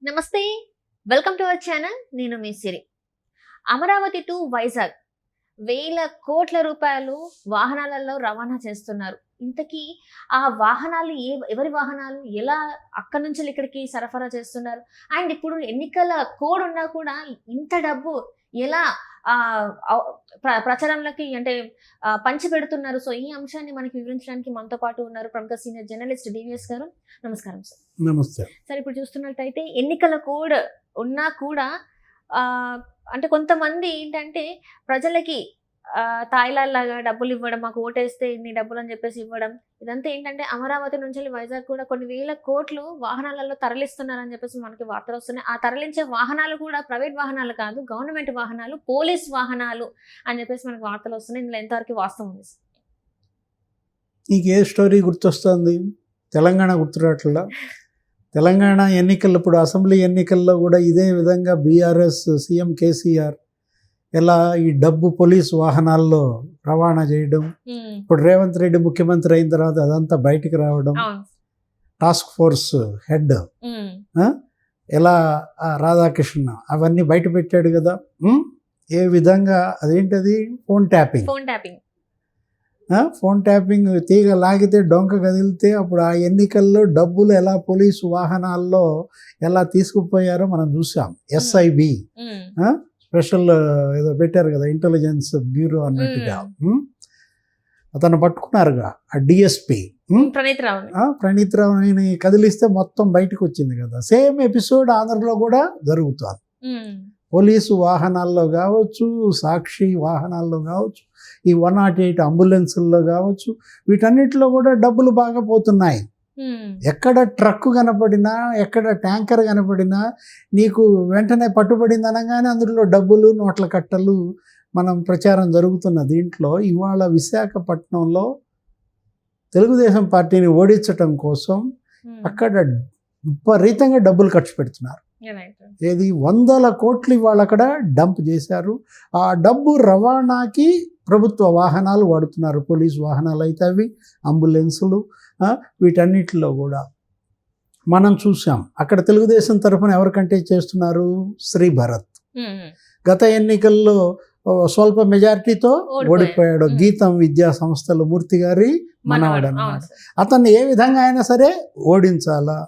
నమస్తే, welcome to our channel. నేను మీ సిరి. Amaravati to Vizag వేల కోట్ల రూపాయలు వాహనాలలో రవాణా చేస్తున్నారు. ఇంతకీ ఆ వాహనాలు ఎవరి వాహనాలు, ఎలా అక్కడి నుంచి ఇక్కడికి సరఫరా చేస్తున్నారు, అండ్ ఇప్పుడు ఎన్నికల కోడ్ ఉన్నా కూడా ఇంత డబ్బు ఎలా ప్రచారంలోకి అంటే పంచి పెడుతున్నారు? సో ఈ అంశాన్ని మనకి వివరించడానికి మనతో పాటు ఉన్నారు ప్రముఖ సీనియర్ జర్నలిస్ట్ డివిఎస్ గారు. నమస్కారం సార్. నమస్తే సార్, ఇప్పుడు చూస్తున్నట్టయితే ఎన్నికల కోడ్ ఉన్నా కూడా అంటే కొంతమంది ఏంటంటే ప్రజలకి తాయిలాగా డబ్బులు ఇవ్వడం, మాకు ఓటేస్తే ఇన్ని డబ్బులు అని చెప్పేసి ఇవ్వడం, ఇదంతా ఏంటంటే అమరావతి నుంచి వైజాగ్ కూడా కొన్ని వేల కోట్లు వాహనాలలో తరలిస్తున్నారని చెప్పేసి మనకి వార్తలు వస్తున్నాయి. ఆ తరలించే వాహనాలు కూడా ప్రైవేట్ వాహనాలు కాదు, గవర్నమెంట్ వాహనాలు, పోలీస్ వాహనాలు అని చెప్పేసి మనకి వార్తలు వస్తున్నాయి. ఇందులో ఎంతవరకు వాస్తవం ఉంది? నీకు ఏ స్టోరీ గుర్తొస్తుంది? తెలంగాణ గుర్తురాట్లా? తెలంగాణ ఎన్నికల్లో, ఇప్పుడు అసెంబ్లీ ఎన్నికల్లో కూడా ఇదే విధంగా బీఆర్ఎస్ సీఎం కేసీఆర్ ఎలా ఈ డబ్బు పోలీసు వాహనాల్లో రవాణా చేయడం, ఇప్పుడు రేవంత్ రెడ్డి ముఖ్యమంత్రి అయిన తర్వాత అదంతా బయటికి రావడం, టాస్క్ ఫోర్స్ హెడ్ ఎలా రాధాకృష్ణ అవన్నీ బయట పెట్టాడు కదా. ఏ విధంగా అదేంటది ఫోన్ ట్యాపింగ్ తీగ లాగితే డొంక కదిలితే అప్పుడు ఆ ఎన్నికల్లో డబ్బులు ఎలా పోలీసు వాహనాల్లో ఎలా తీసుకుపోయారో మనం చూసాం. ఎస్ఐబి స్పెషల్ ఏదో పెట్టారు కదా, ఇంటెలిజెన్స్ బ్యూరో అన్నట్టుగా. అతను పట్టుకున్నారుగా ఆ డిఎస్పి ప్రణీత్ రావుని కదిలిస్తే మొత్తం బయటకు వచ్చింది కదా. సేమ్ ఎపిసోడ్ ఆంధ్రలో కూడా జరుగుతుంది. పోలీసు వాహనాల్లో కావచ్చు, సాక్షి వాహనాల్లో కావచ్చు, ఈ 108 అంబులెన్సుల్లో కావచ్చు, వీటన్నిటిలో కూడా డబ్బులు బాగా పోతున్నాయి. ఎక్కడ ట్రక్ కనపడినా, ఎక్కడ ట్యాంకర్ కనపడినా నీకు వెంటనే పట్టుబడింది అనగానే అందులో డబ్బులు, నోట్ల కట్టలు మనం ప్రచారం జరుగుతున్న దీంట్లో ఇవాళ విశాఖపట్నంలో తెలుగుదేశం పార్టీని ఓడించటం కోసం అక్కడ విపరీతంగా డబ్బులు ఖర్చు పెడుతున్నారు. ఏది 100 కోట్లు ఇవాళ అక్కడ డంప్ చేశారు. ఆ డబ్బు రవాణాకి ప్రభుత్వ వాహనాలు వాడుతున్నారు. పోలీసు వాహనాలు అయితే అవి, అంబులెన్సులు, వీటన్నిటిలో కూడా మనం చూసాం. అక్కడ తెలుగుదేశం తరఫున ఎవరికంటే చేస్తున్నారు? శ్రీభరత్ గత ఎన్నికల్లో స్వల్ప మెజారిటీతో ఓడిపోయాడు. గీతం విద్యా సంస్థలు మూర్తి గారి మనవడు అన్నమాట. అతన్ని ఏ విధంగా అయినా సరే ఓడించాలా.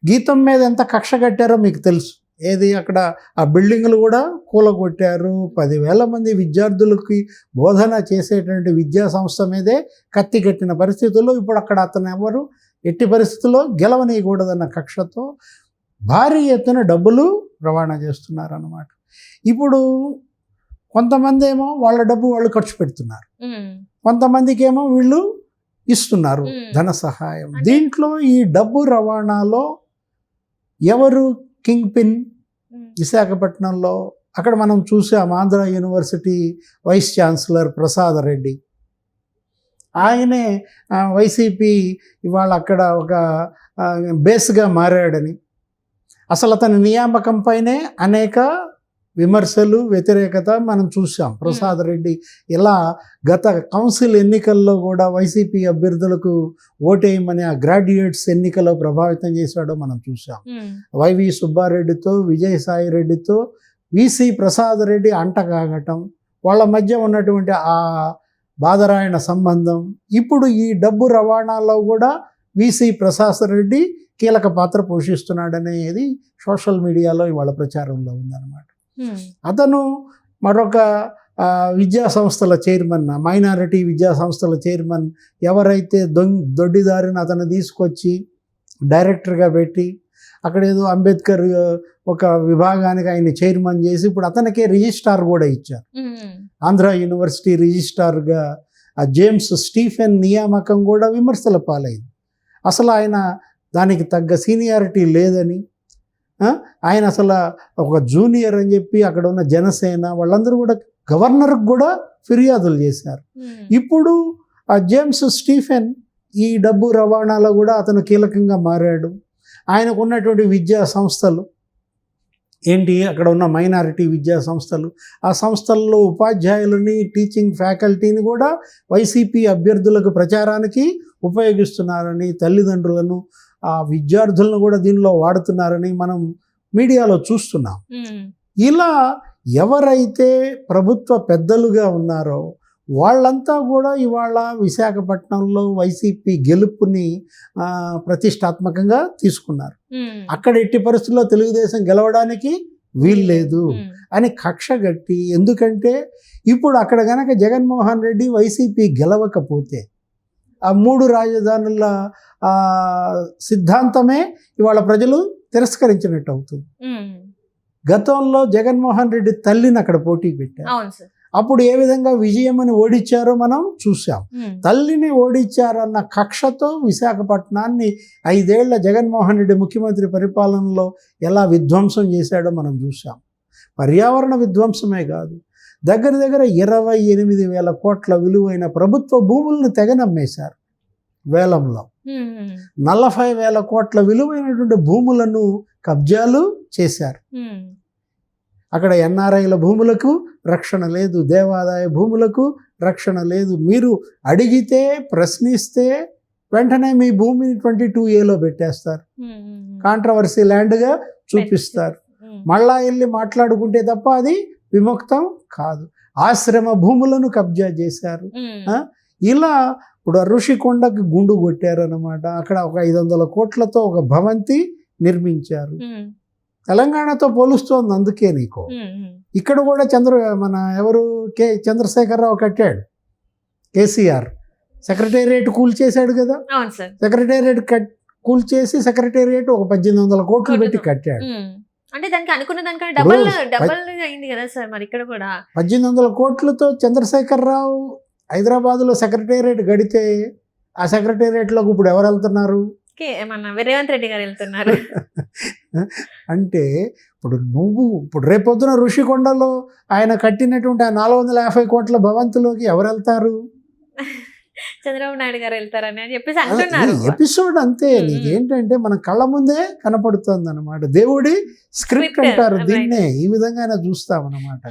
గీతం మీద ఎంత కక్ష కట్టారో మీకు తెలుసు. ఏది అక్కడ ఆ బిల్డింగులు కూడా కూలగొట్టారు. 10,000 మంది విద్యార్థులకి బోధన చేసేటువంటి విద్యా సంస్థ మీదే కత్తి కట్టిన పరిస్థితుల్లో ఇప్పుడు అక్కడ అతను ఎవరు ఎట్టి పరిస్థితుల్లో గెలవనీయకూడదన్న కక్షతో భారీ ఎత్తున డబ్బులు రవాణా చేస్తున్నారన్నమాట. ఇప్పుడు కొంతమంది ఏమో వాళ్ళ డబ్బు వాళ్ళు ఖర్చు పెడుతున్నారు, కొంతమందికి ఏమో వీళ్ళు ఇస్తున్నారు ధన సహాయం. దీంట్లో ఈ డబ్బు రవాణాలో ఎవరు కింగ్ పిన్? విశాఖపట్నంలో అక్కడ మనం చూసాం. Andhra university vice chancellor Prasad Reddy, ఆయనే వైసీపీ ఇవాళ అక్కడ ఒక బేస్గా మారాడని, అసలు అతని నియామకం పైనే అనేక విమర్శలు, వ్యతిరేకత మనం చూసాం. ప్రసాద్ రెడ్డి ఇలా గత కౌన్సిల్ ఎన్నికల్లో కూడా వైసీపీ అభ్యర్థులకు ఓటేయమని ఆ గ్రాడ్యుయేట్స్ ఎన్నికల్లో ప్రభావితం చేశాడో మనం చూసాం. వైవి సుబ్బారెడ్డితో, విజయసాయి రెడ్డితో విసి ప్రసాద్ రెడ్డి అంటకాగటం, వాళ్ళ మధ్య ఉన్నటువంటి ఆ బాదరాయణ సంబంధం. ఇప్పుడు ఈ డబ్బు రవాణాలో కూడా విసి ప్రసాద్ రెడ్డి కీలక పాత్ర పోషిస్తున్నాడనేది సోషల్ మీడియాలో ఇవాళ ప్రచారంలో ఉందన్నమాట. అతను మరొక విద్యా సంస్థల చైర్మన్, మైనారిటీ విద్యా సంస్థల చైర్మన్ ఎవరైతే దొడ్డిదారిని అతను తీసుకొచ్చి డైరెక్టర్గా పెట్టి అక్కడ ఏదో అంబేద్కర్ ఒక విభాగానికి ఆయన చైర్మన్ చేసి ఇప్పుడు అతనికే రిజిస్ట్రార్ కూడా ఇచ్చారు. ఆంధ్ర యూనివర్సిటీ రిజిస్ట్రార్గా ఆ జేమ్స్ స్టీఫెన్ నియామకం కూడా విమర్శల పాలైంది. అసలు ఆయన దానికి తగ్గ సీనియారిటీ లేదని, ఆయన అసలు ఒక జూనియర్ అని చెప్పి అక్కడ ఉన్న జనసేన వాళ్ళందరూ కూడా గవర్నర్కి కూడా ఫిర్యాదులు చేశారు. ఇప్పుడు ఆ జేమ్స్ స్టీఫెన్ ఈ డబ్బు రవాణాలో కూడా అతను కీలకంగా మారాడు. ఆయనకు ఉన్నటువంటి విద్యా సంస్థలు ఏంటి, అక్కడ ఉన్న మైనారిటీ విద్యా సంస్థలు, ఆ సంస్థల్లో ఉపాధ్యాయులని, టీచింగ్ ఫ్యాకల్టీని కూడా వైసీపీ అభ్యర్థులకు ప్రచారానికి ఉపయోగిస్తున్నారని, తల్లిదండ్రులను ఆ విద్యార్థులను కూడా దీనిలో వాడుతున్నారని మనం మీడియాలో చూస్తున్నాం. ఇలా ఎవరైతే ప్రభుత్వ పెద్దలుగా ఉన్నారో వాళ్ళంతా కూడా ఇవాళ విశాఖపట్నంలో వైసీపీ గెలుపుని ప్రతిష్టాత్మకంగా తీసుకున్నారు. అక్కడ ఎట్టి పరిస్థితుల్లో తెలుగుదేశం గెలవడానికి వీల్లేదు అని కక్ష గట్టి, ఎందుకంటే ఇప్పుడు అక్కడ గనక జగన్మోహన్ రెడ్డి వైసీపీ గెలవకపోతే ఆ 3 రాజధానుల సిద్ధాంతమే ఇవాళ ప్రజలు తిరస్కరించినట్టు అవుతుంది. గతంలో జగన్మోహన్ రెడ్డి తల్లిని అక్కడ పోటీ పెట్టారు. అప్పుడు ఏ విధంగా విజయం అని ఓడించారో మనం చూసాం. తల్లిని ఓడించారన్న కక్షతో విశాఖపట్నాన్ని 5 ఏళ్ల జగన్మోహన్ రెడ్డి ముఖ్యమంత్రి పరిపాలనలో ఎలా విధ్వంసం చేశాడో మనం చూసాం. పర్యావరణ విధ్వంసమే కాదు, దగ్గర 28,000 కోట్ల విలువైన ప్రభుత్వ భూములను తెగనమ్మేశారు. వేలంలో 40,000 కోట్ల విలువైనటువంటి భూములను కబ్జాలు చేశారు. అక్కడ ఎన్ఆర్ఐల భూములకు రక్షణ లేదు, దేవాదాయ భూములకు రక్షణ లేదు. మీరు అడిగితే ప్రశ్నిస్తే వెంటనే మీ భూమిని 22A పెట్టేస్తారు, కాంట్రవర్సీ ల్యాండ్గా చూపిస్తారు. మళ్ళా వెళ్ళి మాట్లాడుకుంటే తప్ప అది విముక్తం కాదు. ఆశ్రమ భూములను కబ్జా చేశారు. ఇలా ఇప్పుడు ఋషికొండకు గుండు కొట్టారు అన్నమాట. అక్కడ ఒక 500 కోట్లతో ఒక భవంతి నిర్మించారు. తెలంగాణతో పోలుస్తోంది అందుకే నీకు. ఇక్కడ కూడా మన ఎవరు చంద్రశేఖరరావు కట్టాడు, కేసీఆర్ సెక్రటేరియట్ కూల్చేశాడు కదా. సెక్రటేరియట్ కూల్చేసి సెక్రటేరియట్ ఒక 1,800 కోట్లు పెట్టి కట్టాడు. అంటే దానికి అనుకున్న దానికంటే డబల్ అయింది కదా సార్. మరి ఇక్కడ కూడా 1,800 కోట్లతో చంద్రశేఖరరావు హైదరాబాద్లో సెక్రటేరియట్ గడితే ఆ సెక్రటేరియట్లోకి ఇప్పుడు ఎవరు వెళ్తున్నారు? మన రేవంత్ రెడ్డి గారు వెళ్తున్నారు. అంటే ఇప్పుడు రేపొద్దున ఋషికొండలో ఆయన కట్టినటువంటి ఆ 450 కోట్ల భవంతిలోకి ఎవరు వెళ్తారు? చంద్రబాబు నాయుడు గారు వెళ్తారని చెప్పేసి అంటున్నారు. ఎపిసోడ్ అంతే. నీకేంటంటే మన కళ్ళ ముందే కనపడుతుంది అనమాట. దేవుడి స్క్రిప్ట్ అంటారు దీన్నే. ఈ విధంగా చూస్తామన్నమాట.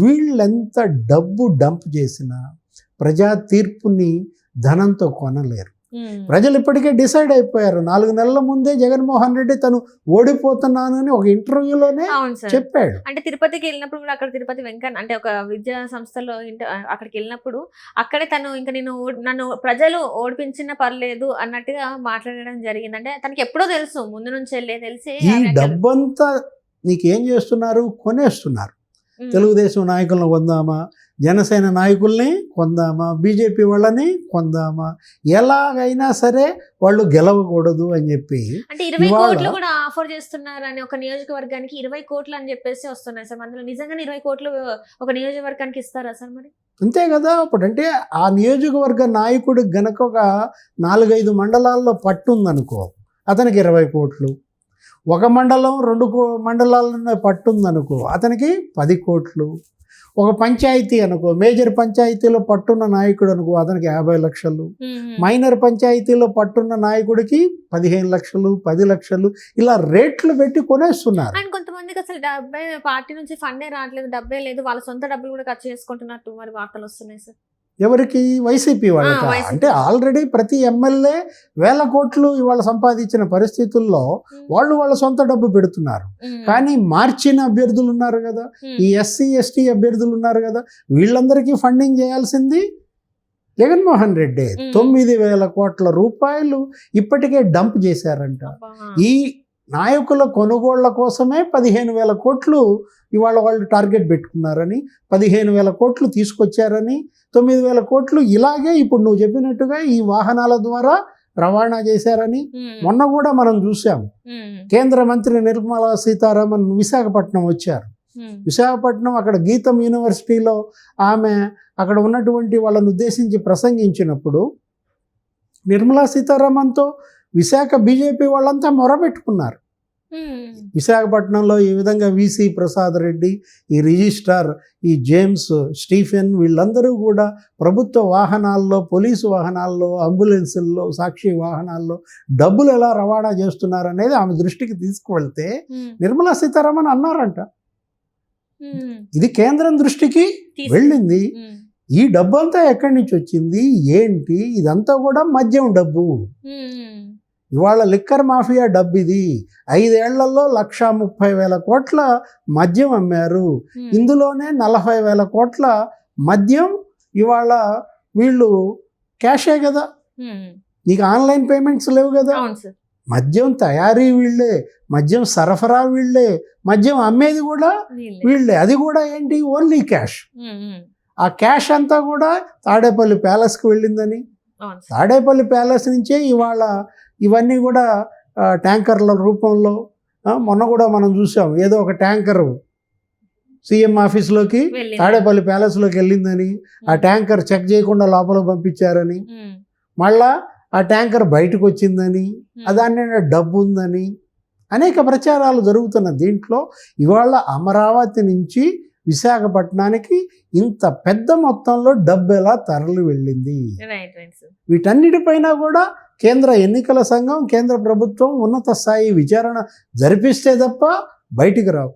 వీళ్ళెంత డబ్బు డంప్ చేసినా ప్రజా తీర్పుని ధనంతో కొనలేరు. ప్రజలు ఇప్పటికే డిసైడ్ అయిపోయారు. 4 నెలల ముందే జగన్మోహన్ రెడ్డి తను ఓడిపోతున్నానని ఒక ఇంటర్వ్యూలోనే చెప్పాడు. అంటే తిరుపతికి వెళ్ళినప్పుడు కూడా అక్కడ తిరుపతి వెంకన్న అంటే ఒక విద్యా సంస్థలో అక్కడికి వెళ్ళినప్పుడు అక్కడే తను ఇంకా నన్ను ప్రజలు ఓడిపించినా పర్లేదు అన్నట్టుగా మాట్లాడడం జరిగింది. అంటే తనకి ఎప్పుడో తెలుసు, ముందు నుంచి తెలిసి ఈ డబ్బంతా నీకేం చేస్తున్నారు, కొనేస్తున్నారు. తెలుగుదేశం నాయకులను కొందామా, జనసేన నాయకుల్ని కొందామా, బీజేపీ వాళ్ళని కొందామా, ఎలాగైనా సరే వాళ్ళు గెలవకూడదు అని చెప్పి అంటే 20 కోట్లు కూడా ఆఫర్ చేస్తున్నారని ఒక నియోజకవర్గానికి 20 కోట్లు అని చెప్పేసి వస్తున్నాయి సార్. అందులో నిజంగానే 20 కోట్లు ఒక నియోజకవర్గానికి ఇస్తారా సార్? మరి అంతే కదా. అప్పుడంటే ఆ నియోజకవర్గ నాయకుడికి గనక ఒక 4-5 మండలాల్లో పట్టుందనుకో, అతనికి 20 కోట్లు. ఒక మండలం 2 మండలాలను పట్టుందనుకో, అతనికి 10 కోట్లు. ఒక పంచాయతీ అనుకో, మేజర్ పంచాయతీలో పట్టున్న నాయకుడు అనుకో, అతనికి 50 లక్షలు. మైనర్ పంచాయతీలో పట్టున్న నాయకుడికి 15 లక్షలు, 10 లక్షలు, ఇలా రేట్లు పెట్టి కొనేస్తున్నారు. అండ్ కొంతమందికి అసలు పార్టీ నుంచి ఫండే రావట్లేదు, డబ్బే లేదు, వాళ్ళ సొంత డబ్బులు కూడా ఖర్చు చేసుకుంటున్నట్టు మరి వార్తలు వస్తున్నాయి సార్. ఎవరికి? వైసీపీ వాళ్ళకి. అంటే ఆల్రెడీ ప్రతి ఎమ్మెల్యే 1000 కోట్లు ఇవాళ సంపాదించిన పరిస్థితుల్లో వాళ్ళు వాళ్ళ సొంత డబ్బు పెడుతున్నారు. కానీ మార్చిన అభ్యర్థులు ఉన్నారు కదా, ఈ ఎస్సీ ఎస్టీ అభ్యర్థులు ఉన్నారు కదా, వీళ్ళందరికీ ఫండింగ్ చేయాల్సింది జగన్మోహన్ రెడ్డి. 9,000 కోట్ల రూపాయలు ఇప్పటికే డంప్ చేశారంట. ఈ నాయకుల కొనుగోళ్ల కోసమే 15,000 కోట్లు ఇవాళ వాళ్ళు టార్గెట్ పెట్టుకున్నారని, 15,000 కోట్లు తీసుకొచ్చారని, 9,000 కోట్లు ఇలాగే ఇప్పుడు నువ్వు చెప్పినట్టుగా ఈ వాహనాల ద్వారా రవాణా చేశారని మొన్న కూడా మనం చూసాం. కేంద్ర మంత్రి నిర్మలా సీతారామన్ విశాఖపట్నం వచ్చారు. విశాఖపట్నం అక్కడ గీతం యూనివర్సిటీలో ఆమె అక్కడ ఉన్నటువంటి వాళ్ళను ఉద్దేశించి ప్రసంగించినప్పుడు నిర్మలా సీతారామన్తో విశాఖ బీజేపీ వాళ్ళంతా మొరపెట్టుకున్నారు. విశాఖపట్నంలో ఈ విధంగా విసి ప్రసాద్ రెడ్డి, ఈ రిజిస్ట్రార్, ఈ జేమ్స్ స్టీఫెన్, వీళ్ళందరూ కూడా ప్రభుత్వ వాహనాల్లో, పోలీసు వాహనాల్లో, అంబులెన్సుల్లో, సాక్షి వాహనాల్లో డబ్బులు ఎలా రవాణా చేస్తున్నారు అనేది ఆమె దృష్టికి తీసుకువెళ్తే నిర్మలా సీతారామన్ అన్నారంట, ఇది కేంద్రం దృష్టికి వెళ్ళింది, ఈ డబ్బు అంతా ఎక్కడి నుంచి వచ్చింది ఏంటి, ఇదంతా కూడా మద్యం డబ్బు, ఇవాళ లిక్కర్ మాఫియా డబ్బు ఇది. 5 ఏళ్లలో 1,30,000 కోట్ల మద్యం అమ్మారు. ఇందులోనే 40,000 కోట్ల మద్యం ఇవాళ వీళ్ళు క్యాషే కదా, నీకు ఆన్లైన్ పేమెంట్స్ లేవు కదా. అవును సార్. మద్యం తయారీ వీళ్ళే, మద్యం సరఫరా వీళ్ళే, మద్యం అమ్మేది కూడా వీళ్ళే. అది కూడా ఏంటి, ఓన్లీ క్యాష్. ఆ క్యాష్ అంతా కూడా తాడేపల్లి ప్యాలెస్కి వెళ్ళిందని, అవును సార్. తాడేపల్లి ప్యాలెస్ నుంచే ఇవాళ ఇవన్నీ కూడా ట్యాంకర్ల రూపంలో మొన్న కూడా మనం చూసాం, ఏదో ఒక ట్యాంకర్ సీఎం ఆఫీస్లోకి వెళ్ళింది. తాడేపల్లి ప్యాలెస్లోకి వెళ్ళిందని, ఆ ట్యాంకర్ చెక్ చేయకుండా లోపల పంపించారని, మళ్ళా ఆ ట్యాంకర్ బయటకు వచ్చిందని, దాన్ని డబ్బు ఉందని అనేక ప్రచారాలు జరుగుతున్న దీంట్లో ఇవాళ అమరావతి నుంచి విశాఖపట్నానికి ఇంత పెద్ద మొత్తంలో డబ్బు ఎలా తరలి వెళ్ళింది. Right right sir. వీటన్నిటిపైన కూడా కేంద్ర ఎన్నికల సంఘం, కేంద్ర ప్రభుత్వం ఉన్నత స్థాయి విచారణ జరిపిస్తే తప్ప బయటికి రావు.